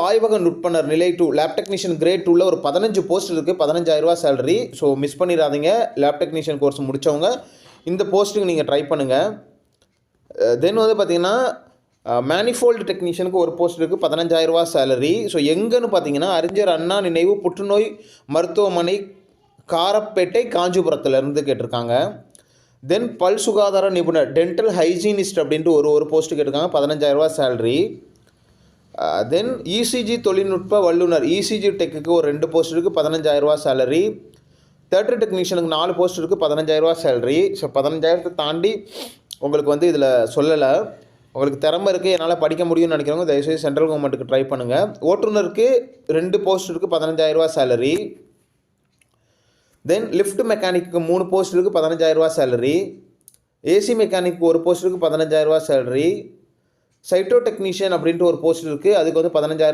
ஆய்வக நுட்பனர் நிலை 2 lab technician grade 2ல ஒரு 15 போஸ்ட் இருக்குது, 15,000 சேலரி. ஸோ மிஸ் பண்ணிடாதீங்க. லேப் டெக்னீஷியன் கோர்ஸ் முடித்தவங்க இந்த போஸ்ட்டுக்கு நீங்கள் ட்ரை பண்ணுங்கள். தென் வந்து பார்த்தீங்கன்னா மேனிஃபோல்டு டெக்னீஷியனுக்கு ஒரு போஸ்ட் இருக்குது, 15,000 சேலரி. ஸோ எங்கன்னு பார்த்தீங்கன்னா அறிஞர் அண்ணா நினைவு புற்றுநோய் மருத்துவமனை காரப்பேட்டை காஞ்சிபுரத்துலேருந்து கேட்டிருக்காங்க. தென் பல் சுகாதார நிபுணர் டென்டல் ஹைஜீனிஸ்ட் அப்படின்ட்டு ஒரு போஸ்ட்டு கேட்டிருக்காங்க, 15,000 சேலரி. தென் இசிஜி தொழில்நுட்ப வல்லுநர் இசிஜி டெக்குக்கு ஒரு 2 போஸ்ட் இருக்குது, 15,000 சேலரி. தேட்டர் டெக்னீஷியனுக்கு 4 போஸ்ட் இருக்குது, 15,000 சேலரி. ஸோ 15,000 தாண்டி உங்களுக்கு வந்து இதில் சொல்லலை. உங்களுக்கு திறமை இருக்குது, என்னால் படிக்க முடியும்னு நினைக்கிறவங்க தயவுசெய்து சென்ட்ரல் கவர்மெண்ட்டுக்கு ட்ரை பண்ணுங்கள். ஓட்டுநருக்கு 2 போஸ்ட் இருக்குது, 15,000 சேலரி. தென் லிஃப்ட் மெக்கானிக்கு 3 போஸ்ட் இருக்குது, 15,000 சேலரி. ஏசி மெக்கானிக்கு ஒரு போஸ்ட் இருக்குது, 15,000 சேலரி. சைட்டோ டெக்னீஷியன் அப்படின்ட்டு ஒரு போஸ்ட் இருக்குது, அதுக்கு வந்து 15,000